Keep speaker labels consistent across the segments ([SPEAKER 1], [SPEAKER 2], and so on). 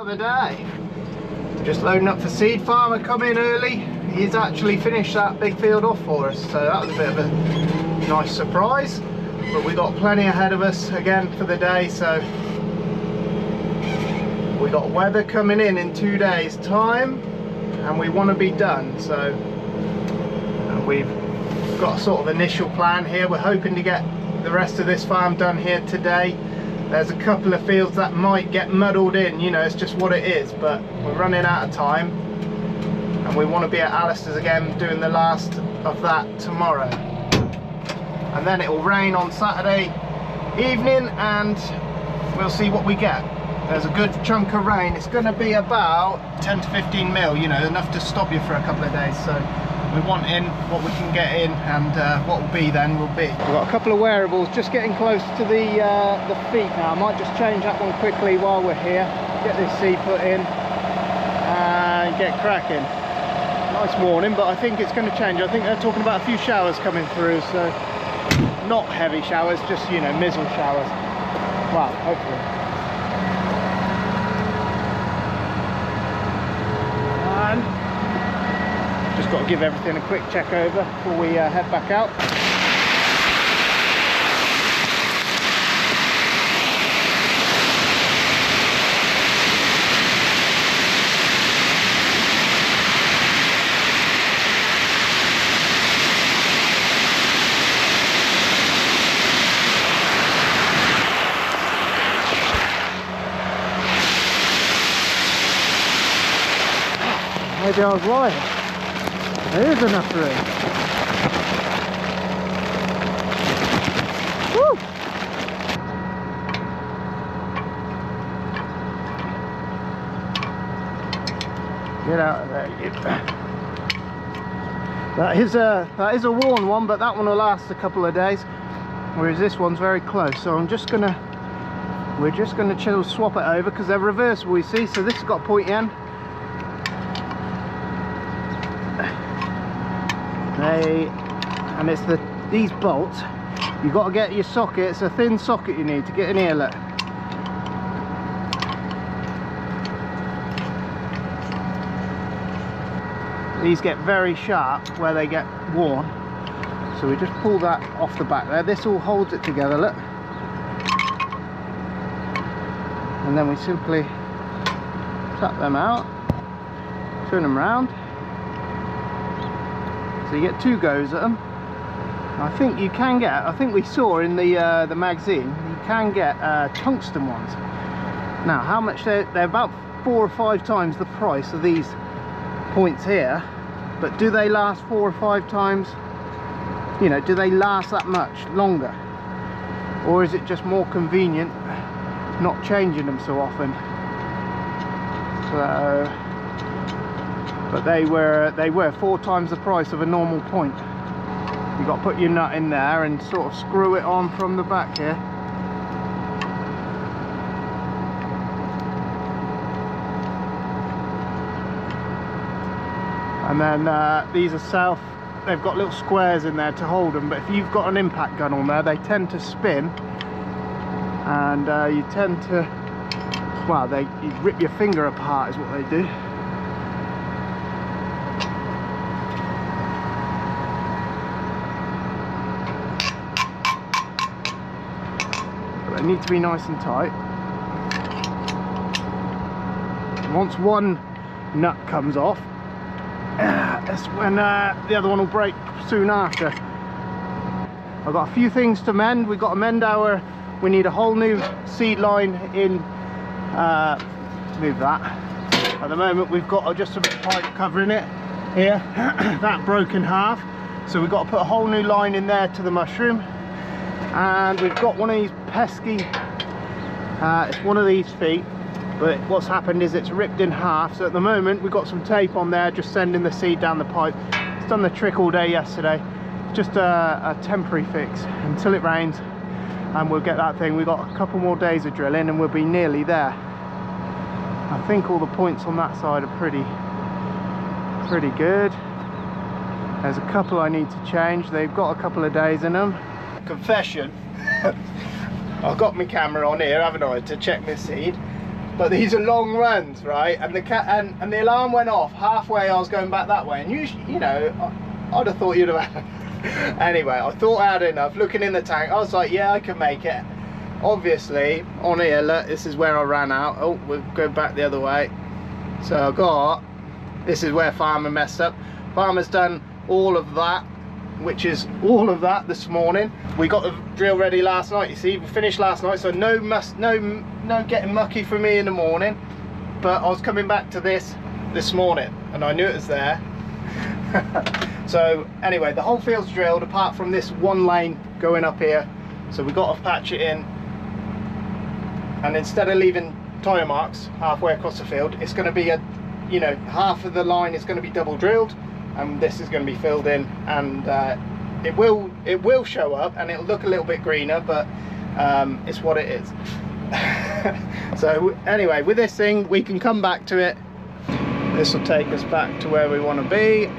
[SPEAKER 1] Another day. Just loading up for seed. Farmer come in early. He's actually finished that big field off for us, so that was a bit of a nice surprise. But we got plenty ahead of us again for the day, so we got weather coming in 2 days time, and we want to be done. So we've got a sort of initial plan here. We're hoping to get the rest of this farm done here today. There's a couple of fields that might get muddled in, you know, it's just what it is, but we're running out of time and we want to be at Alistair's again doing the last of that tomorrow. And then it will rain on Saturday evening and we'll see what we get. There's a good chunk of rain. It's going to be about 10 to 15 mil, you know, enough to stop you for a couple of days. So we want in what we can get in, and what will be then will be. We've got a couple of wearables just getting close to the feet now. I might just change that one quickly while we're here, get this seed put in and get cracking. Nice morning, but I think it's going to change. I think they're talking about a few showers coming through, so not heavy showers, just, you know, mizzle showers. Well, hopefully. And just got to give everything a quick check over before we head back out. Maybe I was right. There is enough room. Woo! Get out of there, you. That is a worn one, but that one will last a couple of days. Whereas this one's very close. So we're just gonna chill, swap it over because they're reversible, you see. So this has got a pointy end. And it's these bolts, you've got to get your socket. It's a thin socket you need to get in here, look. These get very sharp where they get worn, so we just pull that off the back there. This all holds it together, look. And then we simply tap them out, turn them round. So you get 2 goes at them. I think you can get, I think we saw in the magazine, you can get tungsten ones. Now how much they're about 4 or 5 times the price of these points here, but do they last 4 or 5 times, you know, do they last that much longer? Or is it just more convenient not changing them so often? So, but they were 4 times the price of a normal point. You've got to put your nut in there and sort of screw it on from the back here. And then these are they've got little squares in there to hold them, but if you've got an impact gun on there, they tend to spin and you tend to, well, you rip your finger apart is what they do. They need to be nice and tight. Once one nut comes off, that's when the other one will break soon after. I've got a few things to mend. We've got to mend we need a whole new seed line in, move that. At the moment we've got just a bit of pipe covering it here, that broke in half. So we've got to put a whole new line in there to the mushroom. And we've got one of these pesky, it's one of these feet, but what's happened is it's ripped in half. So at the moment we've got some tape on there just sending the seed down the pipe. It's done the trick all day yesterday. It's just a temporary fix until it rains and we'll get that thing. We've got a couple more days of drilling and we'll be nearly there. I think all the points on that side are pretty good. There's a couple I need to change. They've got a couple of days in them. Confession, I've got my camera on here, haven't I, to check my seed. but these are long runs, right? And the and the alarm went off halfway. I was going back that way, and you know, I'd have thought you'd have had. Anyway, I thought I had enough. Looking in the tank, I was like, yeah, I can make it. Obviously, on here, look, this is where I ran out. Oh, we'll go back the other way. So I got, this is where Farmer messed up. Farmer's done all of that, which is all of that this morning. We got the drill ready last night, you see, we finished last night, so no getting mucky for me in the morning. But I was coming back to this morning and I knew it was there. So anyway, the whole field's drilled apart from this one lane going up here. So we've got to patch it in, and instead of leaving tyre marks halfway across the field, it's going to be a, you know, half of the line is going to be double drilled, and this is going to be filled in, and it will show up and it'll look a little bit greener, but it's what it is. So anyway, with this thing we can come back to it. This will take us back to where we want to be.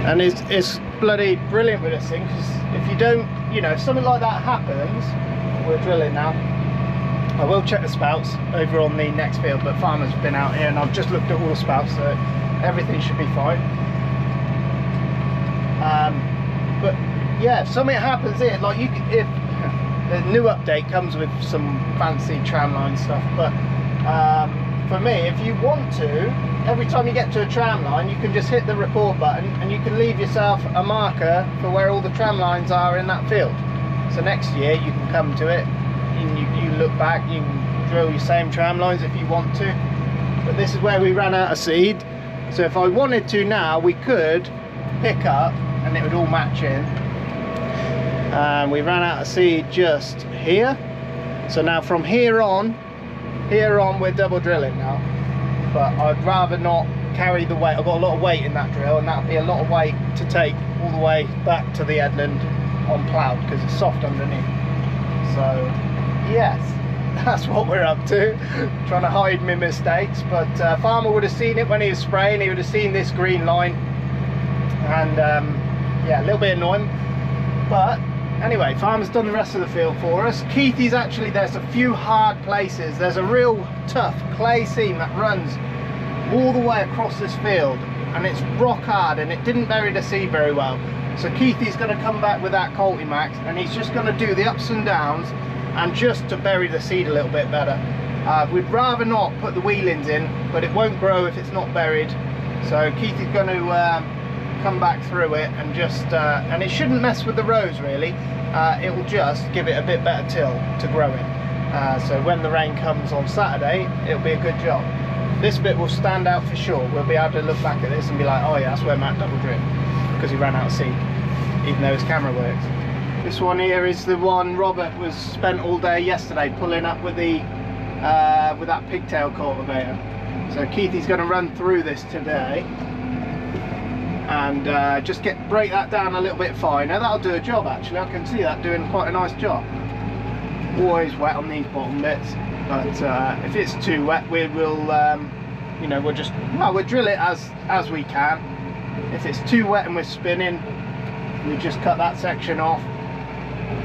[SPEAKER 1] And it's bloody brilliant with this thing, because if you don't, you know, if something like that happens, we're drilling now. I will check the spouts over on the next field, but Farmer's been out here and I've just looked at all the spouts, so everything should be fine. But yeah, if something happens here, like you can, if the new update comes with some fancy tramline stuff, but for me, if you want to, every time you get to a tram line, you can just hit the record button and you can leave yourself a marker for where all the tram lines are in that field. So next year you can come to it and you look back, you can drill your same tram lines if you want to. But this is where we ran out of seed. So if I wanted to now, we could pick up and it would all match in. We ran out of seed just here. So now from here on we're double drilling now. But I'd rather not carry the weight. I've got a lot of weight in that drill, and that would be a lot of weight to take all the way back to the headland on ploughed, because it's soft underneath. So yes, that's what we're up to, trying to hide my mistakes. But Farmer would have seen it when he was spraying. He would have seen this green line, and yeah, a little bit annoying. But anyway, Farmer's done the rest of the field for us. Keithy's actually, there's a few hard places. There's a real tough clay seam that runs all the way across this field, and it's rock hard, and it didn't bury the seed very well. So Keithy's going to come back with that Cultimax, and he's just going to do the ups and downs and just to bury the seed a little bit better. We'd rather not put the wheelings in, but it won't grow if it's not buried. So Keithy's going to come back through it and just and it shouldn't mess with the rows really. It will just give it a bit better till to grow in. So when the rain comes on Saturday, it'll be a good job. This bit will stand out for sure. We'll be able to look back at this and be like, oh yeah, that's where Matt double drilled, because he ran out of seed, even though his camera works. This one here is the one Robert was spent all day yesterday pulling up with the with that pigtail cultivator. So Keithy's going to run through this today and just break that down a little bit finer. That'll do a job actually. I can see that doing quite a nice job. Always wet on these bottom bits, but if it's too wet, we will you know, we'll drill it as we can. If it's too wet and we're spinning, we just cut that section off.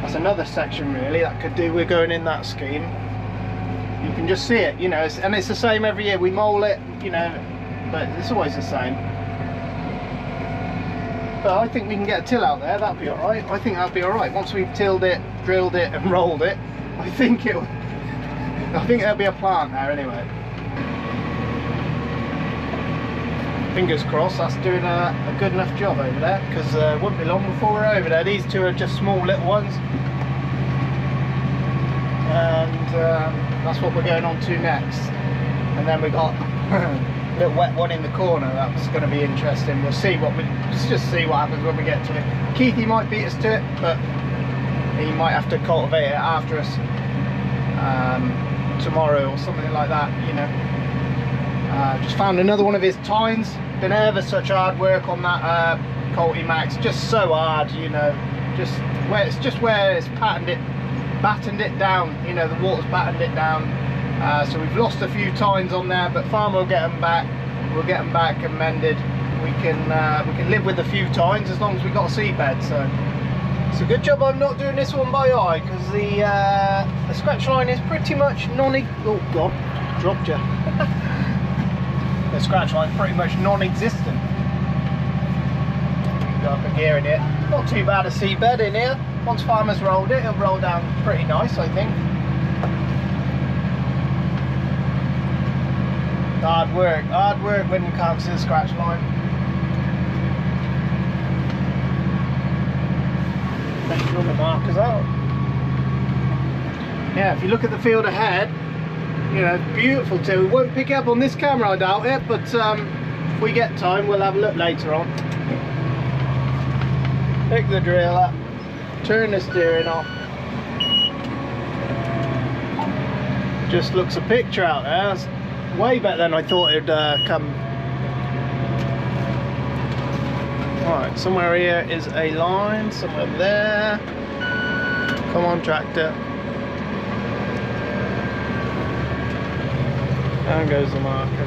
[SPEAKER 1] That's another section really that could do. We're going in that scheme. You can just see it, you know, and it's the same every year. We mole it, you know, but it's always the same. But I think we can get a till out there. That'll be all right. I think that'll be all right once we've tilled it, drilled it, and rolled it. I think there'll be a plant there anyway. Fingers crossed that's doing a good enough job over there, because it won't be long before we're over there. These two are just small little ones, and that's what we're going on to next. And then we got a little wet one in the corner. That's going to be interesting. We'll see let's just see what happens when we get to it. Keithy might beat us to it, but he might have to cultivate it after us tomorrow or something like that, you know. Just found another one of his tines. Been ever such hard work on that Cultimax, just so hard, you know. Just where it's battened it down, you know, the water's battened it down. So we've lost a few tines on there, but Farmer will get them back. We'll get them back and mended we can live with a few tines as long as we got a seabed. So it's a good job I'm not doing this one by eye, because the scratch line is pretty much oh god, dropped you. The scratch line is pretty much non-existent. Go up a gear in here. Not too bad a seabed in here. Once Farmer's rolled it, it'll roll down pretty nice, I think. Hard work when you can't see the scratch line. Make sure the marker's out. Yeah, if you look at the field ahead, you know, beautiful too. We won't pick it up on this camera, I doubt it, but if we get time, we'll have a look later on. Pick the drill up, turn the steering off. Just looks a picture out there. It's way better than I thought it'd come. Alright, somewhere here is a line, somewhere there. Come on, tractor. Down goes the marker.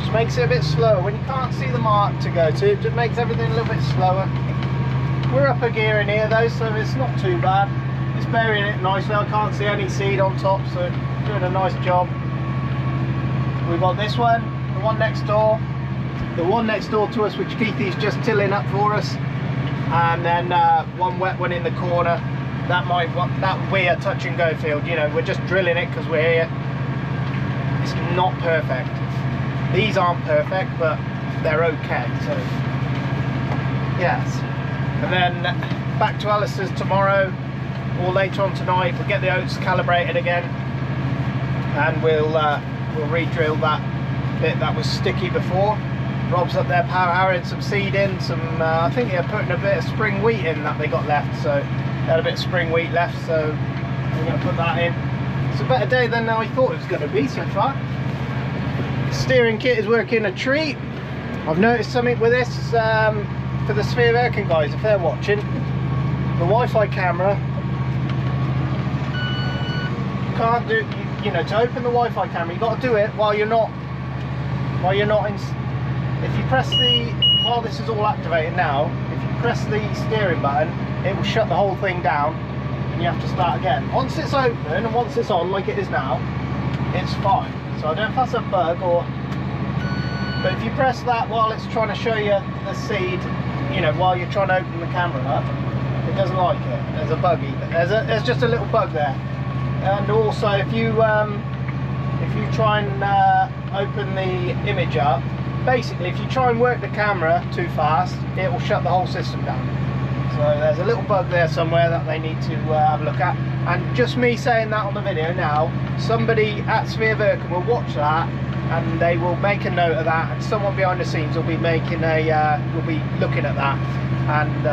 [SPEAKER 1] Just makes it a bit slower. When you can't see the mark to go to, it just makes everything a little bit slower. We're up a gear in here though, so it's not too bad. It's burying it nicely. I can't see any seed on top, so doing a nice job. We've got this one, the one next door to us, which Keithy's just tilling up for us, and then one wet one in the corner. That we're touch and go field. You know, we're just drilling it because we're here. It's not perfect. These aren't perfect, but they're okay. So yes. And then back to Alistair's tomorrow or later on tonight. We'll get the oats calibrated again, and we'll re-drill that bit that was sticky before. Rob's up there power harrowing some seed in, I think they're putting a bit of spring wheat in that they got left, so they had a bit of spring wheat left, so we're going to put that in. It's a better day than I thought it was going to be so far. The steering kit is working a treat. I've noticed something with this, for the Sfeerwerken guys, if they're watching, the Wi-Fi camera, you can't do, you know, to open the Wi-Fi camera, you've got to do it while you're not in. If you press while this is all activated now, if you press the steering button, it will shut the whole thing down and you have to start again. Once it's open and once it's on like it is now, it's fine. So I don't know if that's a bug or, but if you press that while it's trying to show you the seed, you know, while you're trying to open the camera up, it doesn't like it. There's a bug either. There's just a little bug there. And also if you try and open the image up, basically if you try and work the camera too fast, it will shut the whole system down. So there's a little bug there somewhere that they need to have a look at. And just me saying that on the video now, somebody at Sfeerwerken will watch that and they will make a note of that, and someone behind the scenes will be making will be looking at that, and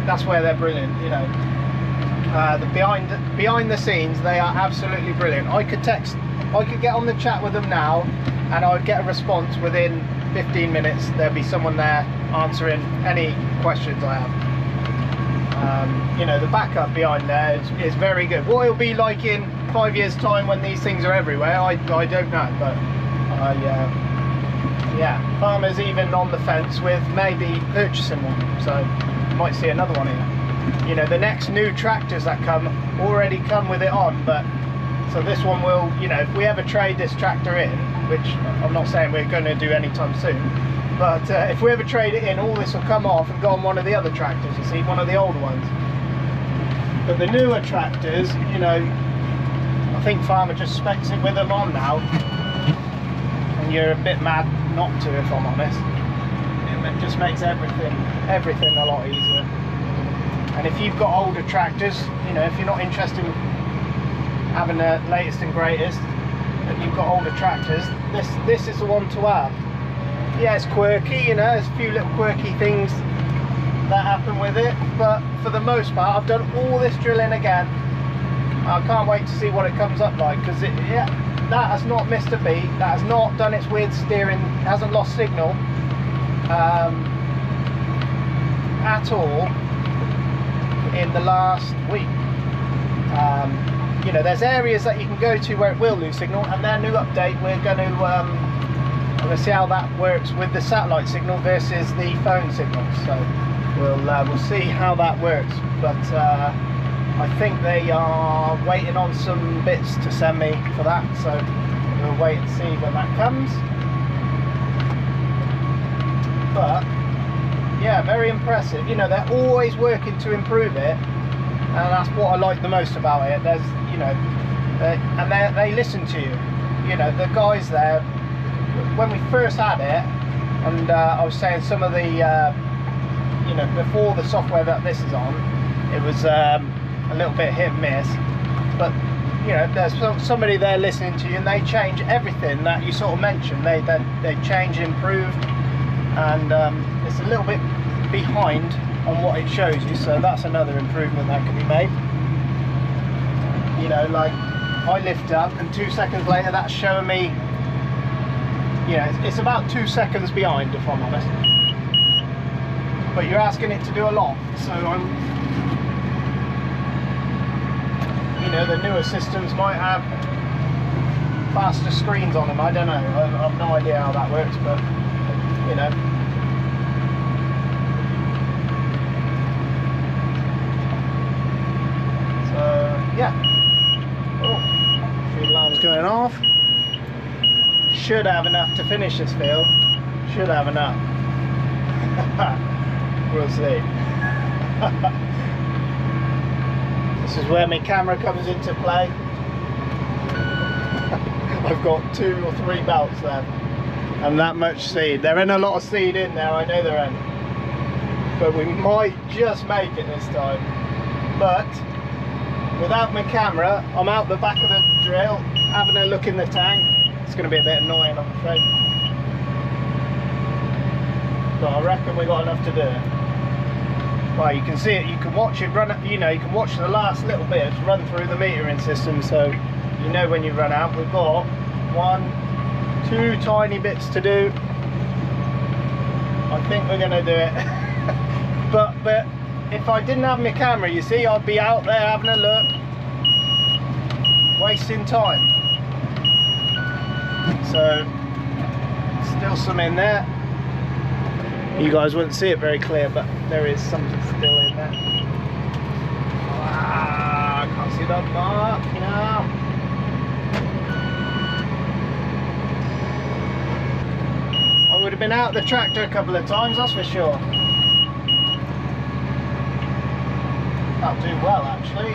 [SPEAKER 1] that's where they're brilliant, you know. The behind the scenes, they are absolutely brilliant. I could get on the chat with them now and I would get a response within 15 minutes. There'll be someone there answering any questions I have. You know, the backup behind there is very good. What it'll be like in 5 years time when these things are everywhere, I don't know, but yeah, Farmer's even on the fence with maybe purchasing one, so you might see another one here. You know, the next new tractors that come already come with it on, but so this one will, you know, if we ever trade this tractor in, which I'm not saying we're going to do anytime soon, but if we ever trade it in, all this will come off and go on one of the other tractors, you see, one of the older ones. But the newer tractors, you know, I think Farmer just specs it with them on now, and you're a bit mad not to, if I'm honest. It just makes everything a lot easier. And if you've got older tractors, you know, if you're not interested in having the latest and greatest, and you've got older tractors, this is the one to have. Yeah, it's quirky, you know, there's a few little quirky things that happen with it, but for the most part, I've done all this drilling again. I can't wait to see what it comes up like, because yeah, that has not missed a beat, that has not done its weird steering, hasn't lost signal at all in the last week. you know, there's areas that you can go to where it will lose signal, and their new update, we're going to see how that works with the satellite signal versus the phone signal. So we'll see how that works. But I think they are waiting on some bits to send me for that, so we'll wait and see when that comes. But yeah, very impressive. You know, they're always working to improve it, and that's what I like the most about it. There's, you know, and they listen to you. You know, the guys there, when we first had it, and I was saying some of the, you know, before the software that this is on, it was a little bit hit and miss. But you know, there's somebody there listening to you, and they change everything that you sort of mentioned. They change, improve, and it's a little bit behind on what it shows you, so that's another improvement that can be made. You know, like I lift up and 2 seconds later that's showing me, you know, it's about 2 seconds behind, if I'm honest. But you're asking it to do a lot, so you know, the newer systems might have faster screens on them, I don't know, I've no idea how that works, but you know. So yeah, few alarms going off. Should have enough to finish this field, should have enough. We'll see. This is where my camera comes into play. I've got 2 or 3 belts left and that much seed. There ain't a lot of seed in there, I know there ain't, but we might just make it this time. But without my camera, I'm out the back of the drill having a look in the tank. It's going to be a bit annoying, I'm afraid, but I reckon we got enough to do it. Well, you can see it, you can watch it run, you know, you can watch the last little bits run through the metering system, so you know when you run out. We've got 1, 2 tiny bits to do. I think we're going to do it. but if I didn't have my camera, you see, I'd be out there having a look, wasting time. So still some in there. You guys wouldn't see it very clear, but there is something still in there. Ah, I can't see that mark now. I would have been out the tractor a couple of times, that's for sure. That'll do well, actually.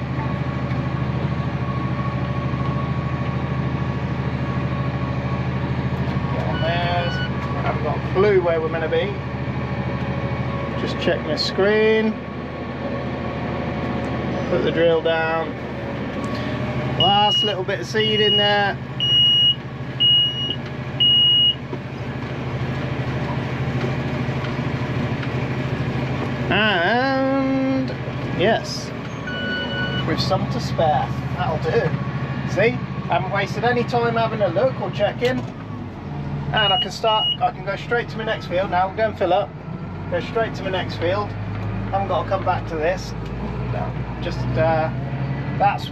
[SPEAKER 1] Get on there. I haven't got a clue where we're going to be. Just check my screen, put the drill down, last little bit of seed in there, and yes, with some to spare, that'll do. See, I haven't wasted any time having a look or checking, and I can go straight to my next field now. We'll go and fill up. Go straight to my next field. Haven't got to come back to this. No, just that's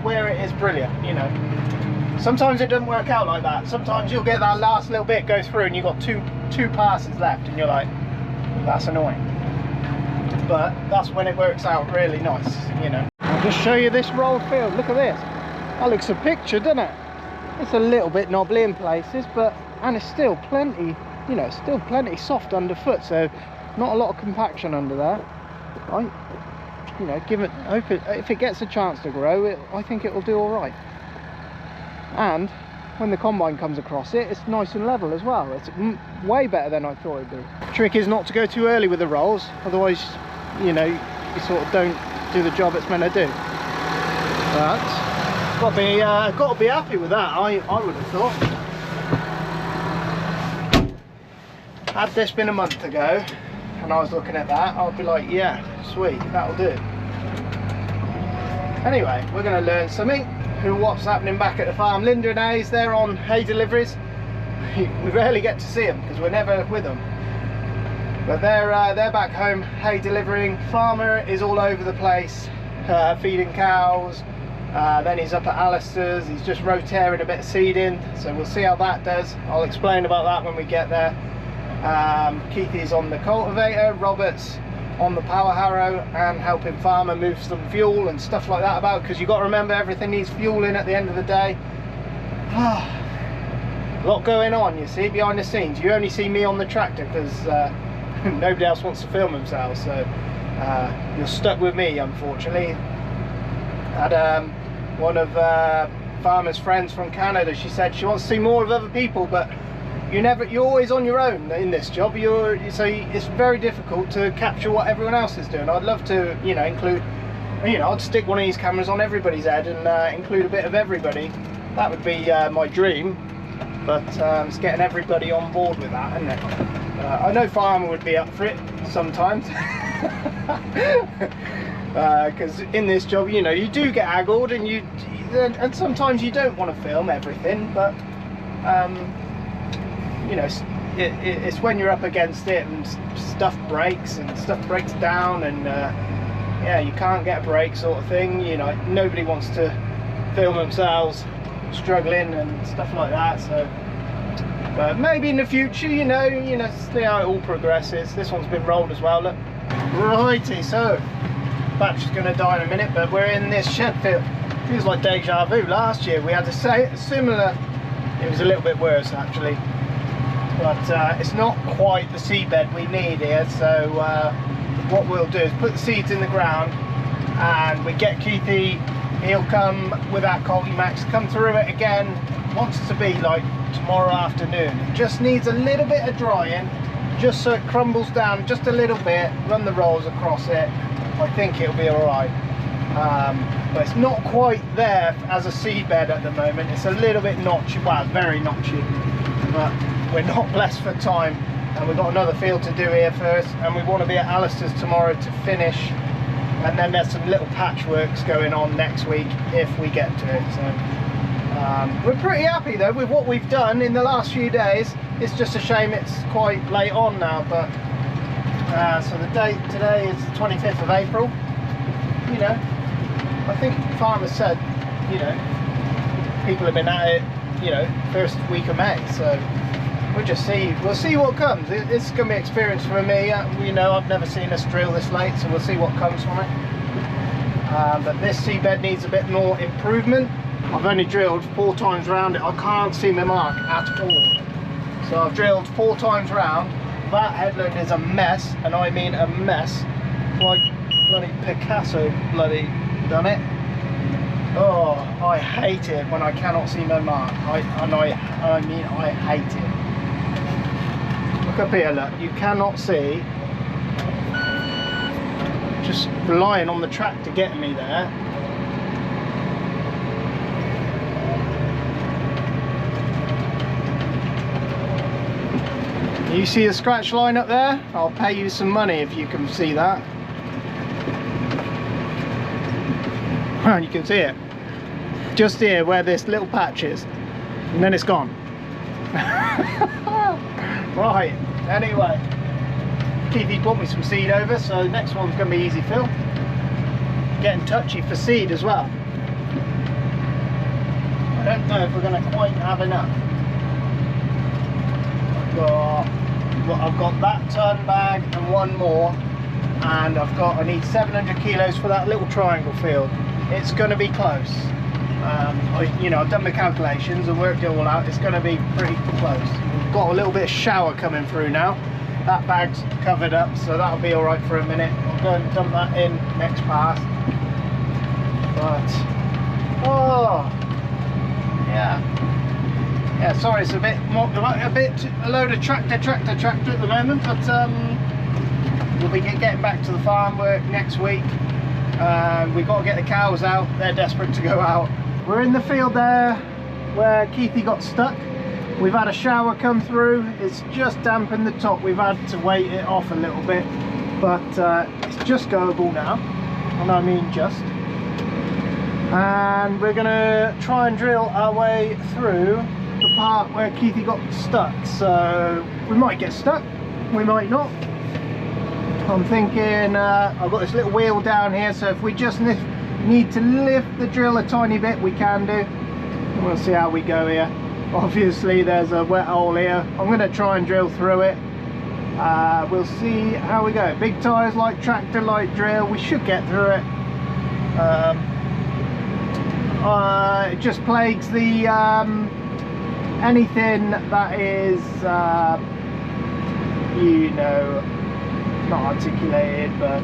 [SPEAKER 1] where it is brilliant. You know, sometimes it doesn't work out like that. Sometimes you'll get that last little bit go through, and you've got two passes left, and you're like, that's annoying. But that's when it works out really nice. You know. I'll just show you this rolled field. Look at this. That looks a picture, doesn't it? It's a little bit knobbly in places, and it's still plenty. You know, still plenty soft underfoot, so not a lot of compaction under there. You know, if it gets a chance to grow, I think it will do all right. And when the combine comes across it, it's nice and level as well. It's way better than I thought it'd be. Trick is not to go too early with the rolls, otherwise, you know, you sort of don't do the job it's meant to do. But got to be happy with that. I would have thought. Had this been a month ago and I was looking at that, I'd be like, yeah, sweet, that'll do. Anyway, we're going to learn something. What's happening back at the farm. Linda and Hayes, they're on hay deliveries. We rarely get to see them because we're never with them. But they're back home hay delivering. Farmer is all over the place, feeding cows, Then he's up at Alistair's, he's just rotating a bit of seed in, so we'll see how that does. I'll explain about that when we get there. Keithy's on the cultivator, Robert's on the power harrow and helping farmer move some fuel and stuff like that about, because you've got to remember everything needs fuel in at the end of the day. A lot going on, you see, behind the scenes. You only see me on the tractor because nobody else wants to film themselves, so you're stuck with me, unfortunately. Had one of farmer's friends from Canada, she said she wants to see more of other people, but you're always on your own in this job. So it's very difficult to capture what everyone else is doing. I'd love to, you know, include, you know, I'd stick one of these cameras on everybody's head and include a bit of everybody. That would be my dream, but it's getting everybody on board with that, isn't it? I know farmer would be up for it sometimes. Because in this job, you know, you do get haggled and sometimes you don't want to film everything, but you know, it's when you're up against it and stuff breaks down and yeah, you can't get a break sort of thing. You know, nobody wants to film themselves struggling and stuff like that, so but maybe in the future, you know, see how it all progresses. This one's been rolled as well, look. Righty, so battery's going to die in a minute, but we're in this shed field. Feels like deja vu. Last year we had a similar, it was a little bit worse actually, but it's not quite the seedbed we need here. So what we'll do is put the seeds in the ground and we get Keithy, he'll come with that Cultimax, come through it again, wants to be like tomorrow afternoon. It just needs a little bit of drying, just so it crumbles down just a little bit, run the rolls across it. I think it'll be alright, but it's not quite there as a seedbed at the moment. It's a little bit notchy, well, very notchy, but we're not blessed for time, and we've got another field to do here first, and we want to be at Alistair's tomorrow to finish, and then there's some little patchworks going on next week if we get to it. So we're pretty happy though with what we've done in the last few days. It's just a shame it's quite late on now, but so the date today is the 25th of April. You know, I think farmers said, you know, people have been at it, you know, first week of May, so we'll see what comes. It's going to be experience for me. You know, I've never seen us drill this late, so we'll see what comes from it. But this seedbed needs a bit more improvement. I've only drilled 4 times around it. I can't see my mark at all. So I've drilled 4 times round. That headland is a mess, and I mean a mess. It's like bloody Picasso bloody done it. Oh, I hate it when I cannot see my mark. I mean I hate it. Look up here, look, you cannot see. Just relying on the tractor getting me there. You see the scratch line up there? I'll pay you some money if you can see that. Well, you can see it. Just here where this little patch is. And then it's gone. Right, anyway. Keithy brought me some seed over, so next one's going to be easy fill. Getting touchy for seed as well. I don't know if we're going to quite have enough. I've got that ton bag and one more, and I need 700 kilos for that little triangle field. It's going to be close. You know, I've done the calculations and worked it all out. It's going to be pretty close. We've got a little bit of shower coming through now. That bag's covered up, so that'll be all right for a minute. I'll go and dump that in next pass. But oh yeah. Yeah, sorry, it's a bit more, a load of tractor at the moment, but we'll be getting back to the farm work next week. We've got to get the cows out, they're desperate to go out. We're in the field there where Keithy got stuck. We've had a shower come through, it's just dampened the top. We've had to weight it off a little bit, but it's just goable now, and I mean just. And we're gonna try and drill our way through the part where Keithy got stuck. So we might get stuck, we might not. I'm thinking I've got this little wheel down here, so if we just need to lift the drill a tiny bit, we can do. And we'll see how we go here. Obviously there's a wet hole here. I'm going to try and drill through it. We'll see how we go. Big tyres, light tractor, light drill. We should get through it. It just plagues the anything that is you know, not articulated, but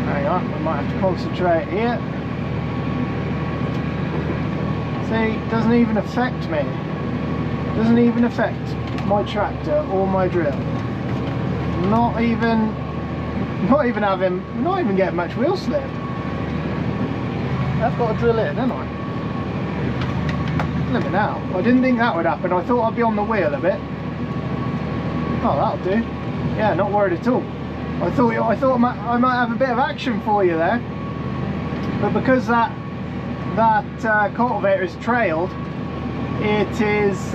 [SPEAKER 1] hang on, we might have to concentrate here. See, it doesn't even affect me. It doesn't even affect my tractor or my drill. Not even getting much wheel slip. I've got to drill it, haven't I? Look at now. I didn't think that would happen. I thought I'd be on the wheel a bit. Oh, that'll do. Yeah, not worried at all. I thought I might have a bit of action for you there, but because that cultivator is trailed, it is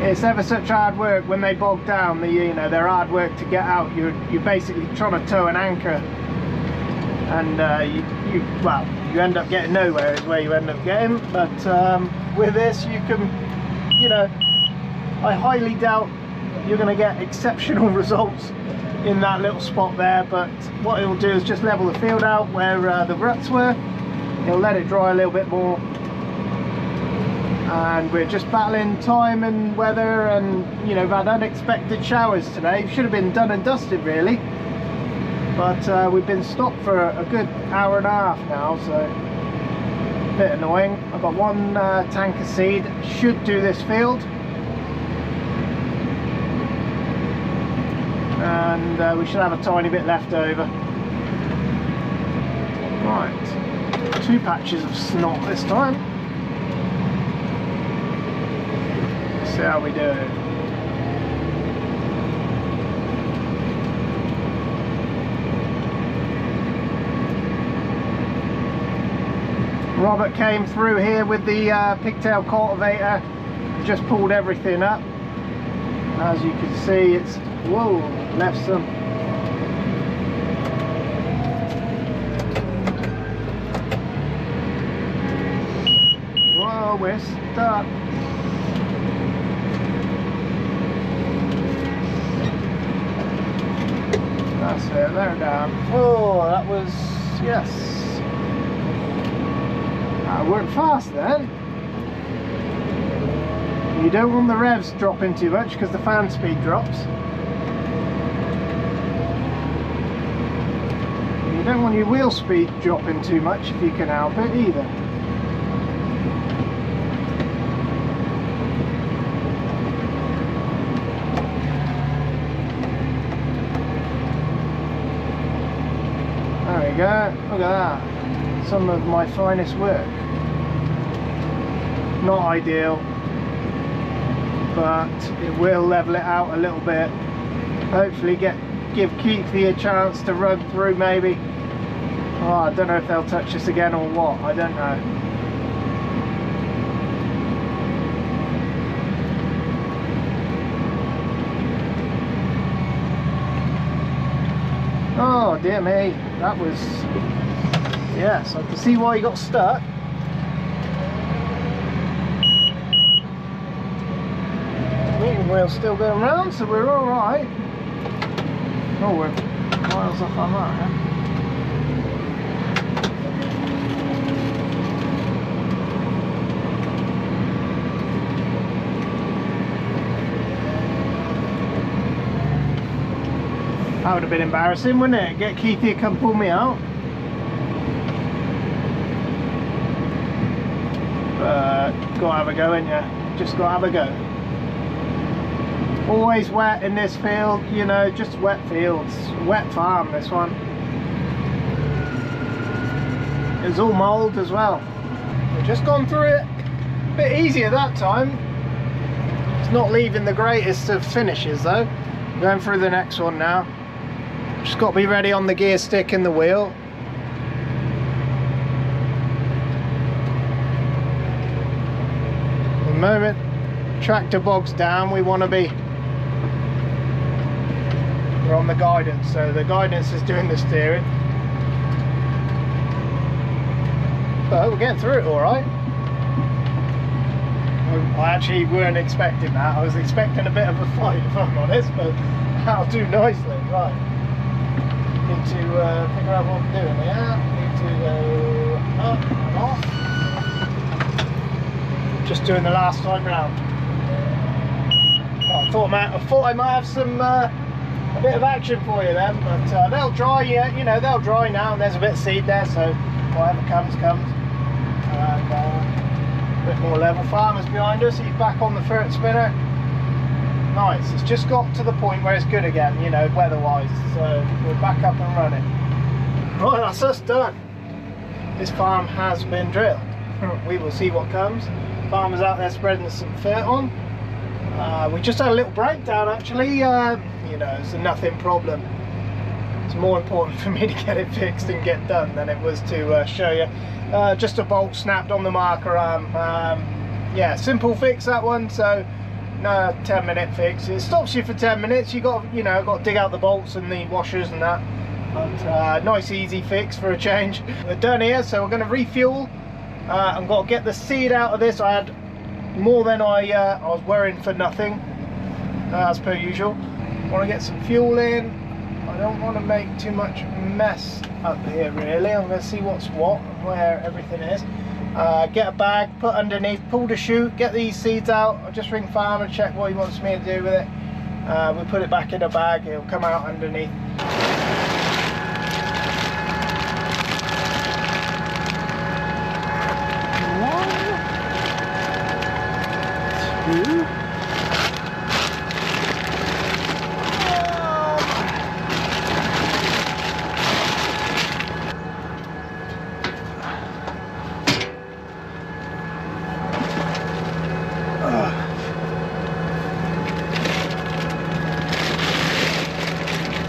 [SPEAKER 1] it's ever such hard work when they bog down. You know, they're hard work to get out. You're basically trying to tow an anchor, and you end up getting nowhere is where you end up getting. But with this, you can, you know, I highly doubt you're going to get exceptional results in that little spot there, but what it will do is just level the field out where the ruts were. It'll let it dry a little bit more, and we're just battling time and weather, and you know, we've had unexpected showers today. Should have been done and dusted really, but we've been stopped for a good hour and a half now, so a bit annoying. I've got one tank of seed, should do this field, and we should have a tiny bit left over. Right, 2 patches of snot this time. Let's see how we do it. Robert came through here with the pigtail cultivator, just pulled everything up. As you can see, it's, whoa, left some. Whoa, we're stuck. That's it, they're down. Oh, that was, yes. That worked fast then. You don't want the revs dropping too much because the fan speed drops. You don't want your wheel speed dropping too much if you can help it either. There we go, look at that. Some of my finest work. Not ideal, but it will level it out a little bit. Hopefully give Keithy a chance to run through maybe. Oh, I don't know if they'll touch this again or what, I don't know. Oh dear me, that was, yes, I can see why he got stuck. Meeting wheel's still going round, so we're alright. Oh, we're miles off on that, huh? That would have been embarrassing, wouldn't it? Get Keithy to come pull me out. But gotta have a go, ain't you? Just gotta have a go. Always wet in this field, you know, just wet fields. Wet farm, this one. It was all mould as well. We've just gone through it a bit easier that time. It's not leaving the greatest of finishes though. Going through the next one now. Just got to be ready on the gear stick and the wheel. The moment tractor bogs down, we want to be we're on the guidance, so the guidance is doing the steering. But we're getting through it all right. I actually weren't expecting that. I was expecting a bit of a fight, if I'm honest, but that'll do nicely. Right, need to figure out what I'm doing here. Need to go up and off. Just doing the last time round. Well, I thought I might have some a bit of action for you then, but they'll dry. You know, they'll dry now, and there's a bit of seed there, so whatever comes. And, a bit more level. Farmer's behind us, he's back on the fert spinner. Nice, it's just got to the point where it's good again, you know, weather-wise, so we're back up and running. Right, that's us done. This farm has been drilled. We will see what comes. Farmer's out there spreading some fert on. We just had a little breakdown actually, you know, it's a nothing problem. It's more important for me to get it fixed and get done than it was to show you. Just a bolt snapped on the marker arm. Yeah, simple fix that one, so no 10-minute fix. It stops you for 10 minutes. You got, you know, got to dig out the bolts and the washers and that. But nice easy fix for a change. We're done here, so we're going to refuel. I've got to get the seed out of this. I had more than I was worrying for nothing, as per usual. Want to get some fuel in. I don't want to make too much mess up here really. I'm going to see what's what and where everything is. Get a bag, put underneath, pull the chute, get these seeds out. I'll just ring Farmer, check what he wants me to do with it. We'll put it back in a bag, it'll come out underneath. 1, 2.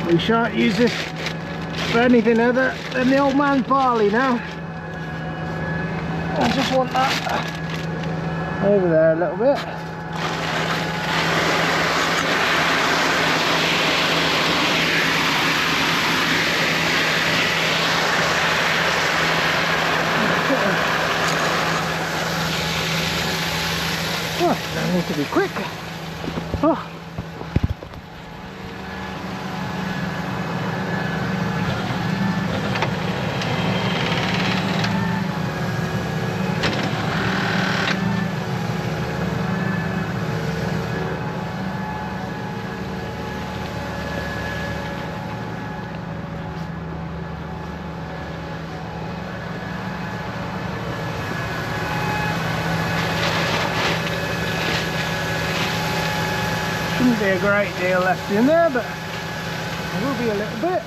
[SPEAKER 1] We shan't use this for anything other than the old man's barley now. I just want that over there a little bit. Oh, I need to be quick. Oh. Shouldn't be a great deal left in there, but there will be a little bit.